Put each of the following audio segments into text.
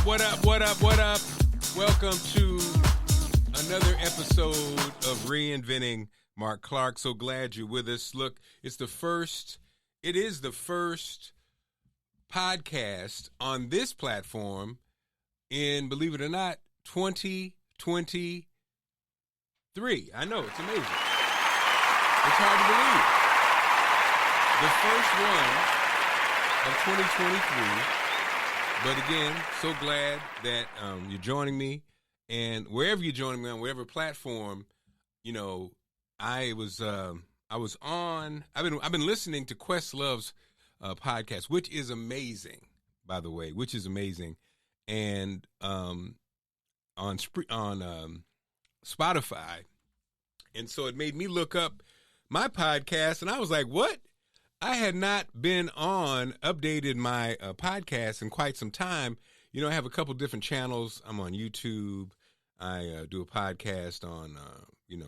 What up? Welcome to another episode of Reinventing. Marc Clark, so glad you're with us. Look, it is the first podcast on this platform in, believe it or not, 2023. I know, it's amazing. It's hard to believe. The first one of 2023. But again, so glad that you're joining me, and wherever you're joining me on, whatever platform, you know, I've been listening to Questlove's podcast, which is amazing, by the way, and on Spotify, and so it made me look up my podcast, and I was like, what? I had not been updated my podcast in quite some time. You know, I have a couple different channels. I'm on YouTube. I do a podcast on,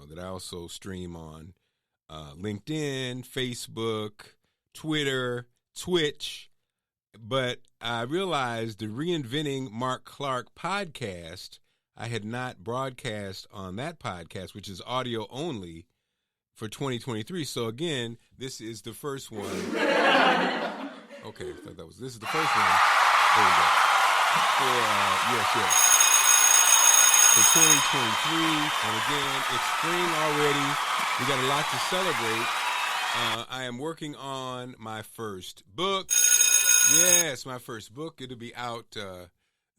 that I also stream on LinkedIn, Facebook, Twitter, Twitch. But I realized the Reinventing Marc Clark podcast, I had not broadcast on that podcast, which is audio only, for 2023. So again, this is the first one. Okay, this is the first one. There we go. For 2023. And again, it's spring already. We got a lot to celebrate. I am working on my first book. Yes, my first book. It'll be out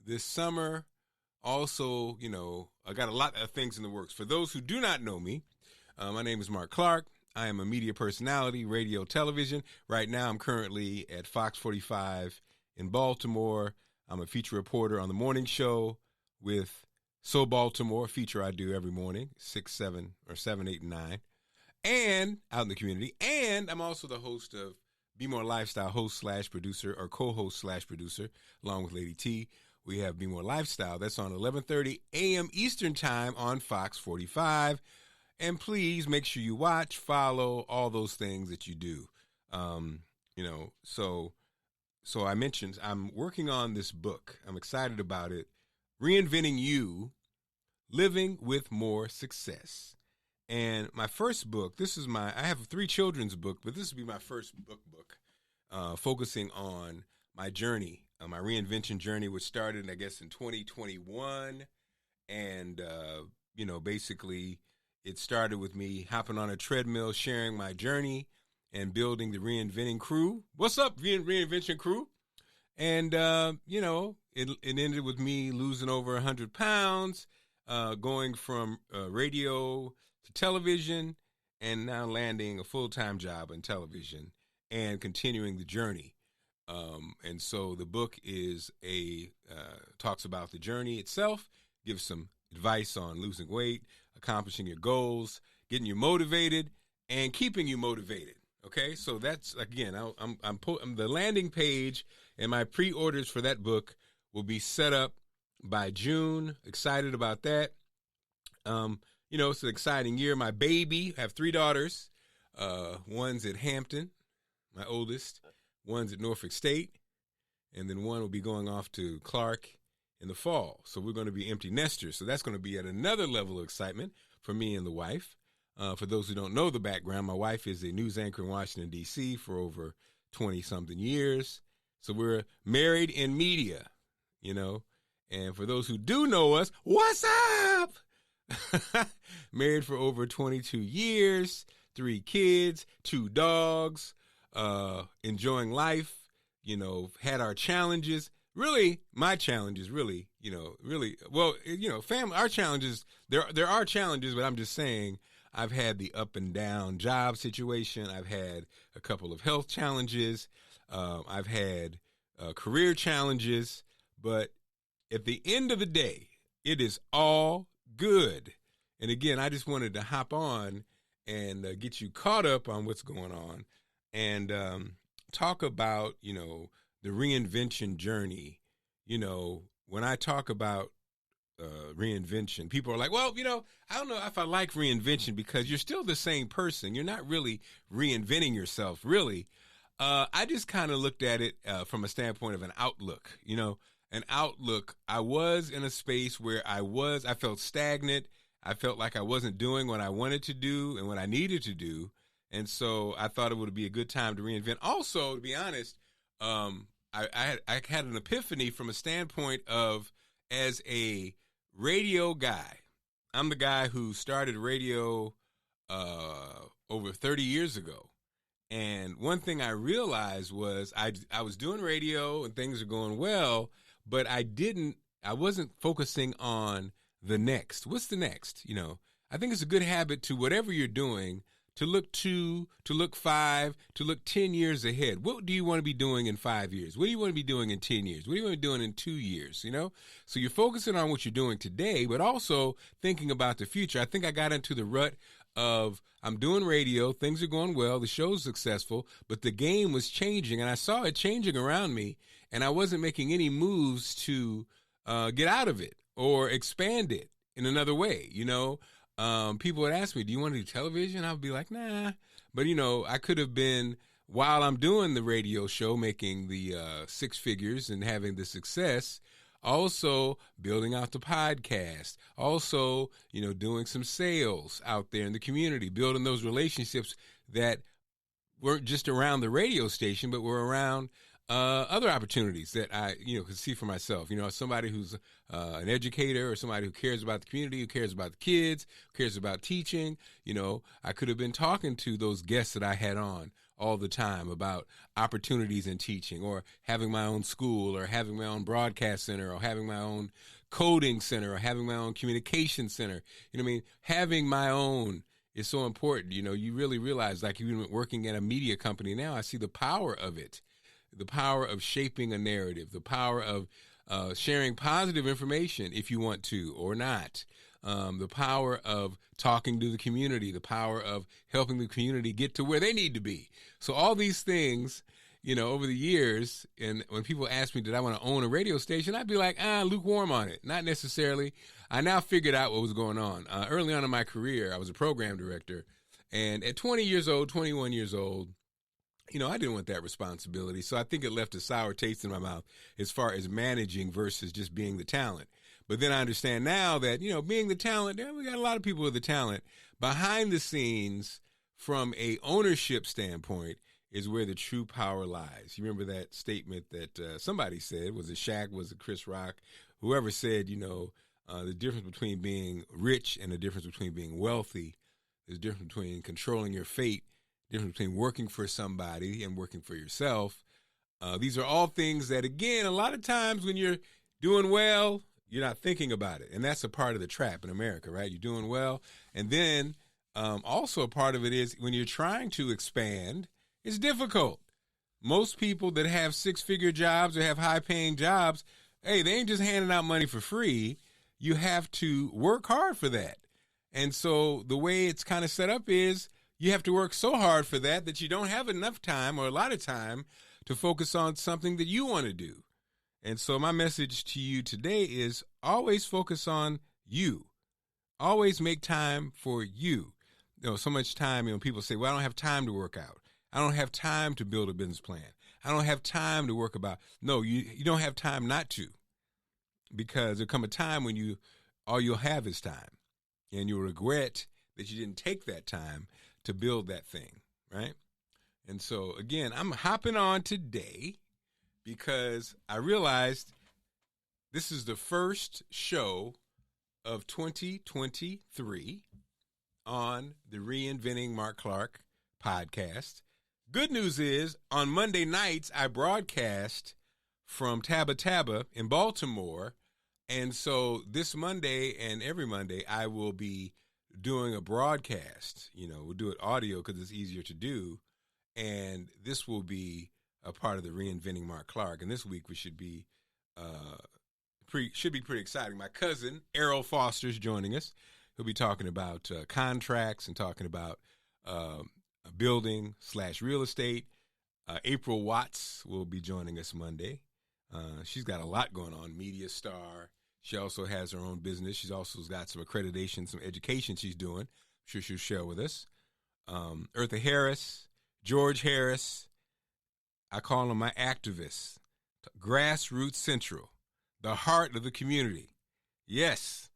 this summer. Also, I got a lot of things in the works. For those who do not know me, my name is Marc Clark. I am a media personality, radio, television. Right now, I'm currently at Fox 45 in Baltimore. I'm a feature reporter on the morning show with So Baltimore, a feature I do every morning, 6, 7, 8, and 9, and out in the community. And I'm also the host of Be More Lifestyle, host/producer or co-host/producer, along with Lady T. We have Be More Lifestyle. That's on 11:30 a.m. Eastern Time on Fox 45. And please make sure you watch, follow, all those things that you do. So I mentioned I'm working on this book. I'm excited about it. Reinventing You, Living with More Success. And my first book, I have 3 children's books, but this will be my first book, focusing on my journey, my reinvention journey, which started, I guess, in 2021. And, basically, it started with me hopping on a treadmill, sharing my journey, and building the Reinventing crew. What's up, Reinvention crew? And, it ended with me losing over 100 pounds, going from radio to television, and now landing a full-time job in television and continuing the journey. And so the book talks about the journey itself, gives some advice on losing weight, accomplishing your goals, getting you motivated, and keeping you motivated. Okay, so that's, again, I'm the landing page, and my pre-orders for that book will be set up by June. Excited about that. It's an exciting year. My baby, I have 3 daughters. One's at Hampton, my oldest. One's at Norfolk State, and then one will be going off to Clark in the fall. So we're going to be empty nesters. So that's going to be at another level of excitement for me and the wife. For those who don't know the background, my wife is a news anchor in Washington, D.C. for over 20-something years. So we're married in media, And for those who do know us, what's up? Married for over 22 years, 3 kids, 2 dogs, enjoying life, had our challenges. Really, my challenges, family, our challenges, there are challenges, but I'm just saying I've had the up and down job situation. I've had a couple of health challenges. I've had career challenges, but at the end of the day, it is all good. And again, I just wanted to hop on and get you caught up on what's going on and talk about, the reinvention journey. When I talk about reinvention, people are like, well, I don't know if I like reinvention because you're still the same person. You're not really reinventing yourself, really. I just kind of looked at it from a standpoint of an outlook, an outlook. I was in a space where I felt stagnant. I felt like I wasn't doing what I wanted to do and what I needed to do. And so I thought it would be a good time to reinvent. Also, to be honest, I had an epiphany from a standpoint of, as a radio guy, I'm the guy who started radio over 30 years ago. And one thing I realized was I was doing radio and things are going well, but I wasn't focusing on the next. What's the next? I think it's a good habit to, whatever you're doing, to look 2, to look 5, to look 10 years ahead. What do you want to be doing in 5 years? What do you want to be doing in 10 years? What do you want to be doing in 2 years? So you're focusing on what you're doing today, but also thinking about the future. I think I got into the rut of, I'm doing radio, things are going well, the show's successful, but the game was changing, and I saw it changing around me, and I wasn't making any moves to get out of it or expand it in another way. People would ask me, do you want to do television? I would be like, nah. But, I could have been, while I'm doing the radio show, making the 6 figures and having the success, also building out the podcast, also, doing some sales out there in the community, building those relationships that weren't just around the radio station, but were around other opportunities that I, could see for myself. Somebody who's an educator, or somebody who cares about the community, who cares about the kids, who cares about teaching. I could have been talking to those guests that I had on all the time about opportunities in teaching, or having my own school, or having my own broadcast center, or having my own coding center, or having my own communication center. Having my own is so important. You really realize, like, even working at a media company now, I see the power of it. The power of shaping a narrative, the power of sharing positive information if you want to or not, the power of talking to the community, the power of helping the community get to where they need to be. So all these things, over the years, and when people ask me, did I want to own a radio station, I'd be like, lukewarm on it. Not necessarily. I now figured out what was going on. Early on in my career, I was a program director, and at 20 years old, 21 years old, I didn't want that responsibility. So I think it left a sour taste in my mouth as far as managing versus just being the talent. But then I understand now that, being the talent, we got a lot of people with the talent. Behind the scenes, from a ownership standpoint, is where the true power lies. You remember that statement that somebody said, was it Shaq, was it Chris Rock? Whoever said, the difference between being rich and the difference between being wealthy, there's a difference between controlling your fate, difference between working for somebody and working for yourself. These are all things that, again, a lot of times when you're doing well, you're not thinking about it. And that's a part of the trap in America, right? You're doing well. And then also a part of it is, when you're trying to expand, it's difficult. Most people that have 6-figure jobs or have high-paying jobs, hey, they ain't just handing out money for free. You have to work hard for that. And so the way it's kind of set up is, you have to work so hard for that you don't have enough time, or a lot of time, to focus on something that you want to do. And so my message to you today is, always focus on you. Always make time for you. So much time, people say, well, I don't have time to work out. I don't have time to build a business plan. I don't have time to work about. No, you don't have time not to. Because there'll come a time when all you'll have is time. And you'll regret that you didn't take that time to build that thing, right? And so, again, I'm hopping on today because I realized this is the first show of 2023 on the Reinventing Marc Clark podcast. Good news is, on Monday nights, I broadcast from Tabba Tabba in Baltimore. And so this Monday and every Monday, I will be doing a broadcast. We'll do it audio because it's easier to do. And this will be a part of the Reinventing Marc Clark. And this week we should be pretty exciting. My cousin, Errol Foster, is joining us. He'll be talking about contracts and talking about building / real estate. April Watts will be joining us Monday. She's got a lot going on, media star. She also has her own business. She's also got some accreditation, some education she's doing. I'm sure she'll share with us. Eartha Harris, George Harris. I call them my activists. Grassroots Central. the heart of the community. Yes,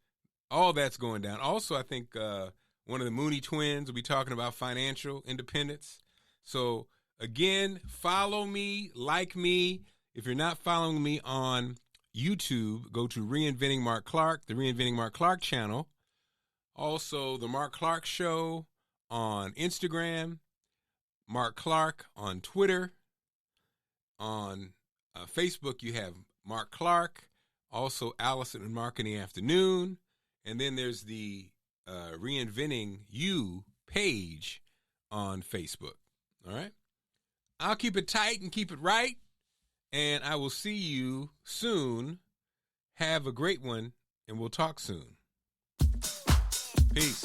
all that's going down. Also, I think one of the Mooney twins will be talking about financial independence. So, again, follow me, like me. If you're not following me on YouTube, go to Reinventing Marc Clark, the Reinventing Marc Clark channel. Also, the Marc Clark Show on Instagram, Marc Clark on Twitter. On Facebook, you have Marc Clark, also Allison and Marc in the Afternoon. And then there's the Reinventing You page on Facebook. All right? I'll keep it tight and keep it right. And I will see you soon. Have a great one, and we'll talk soon. Peace.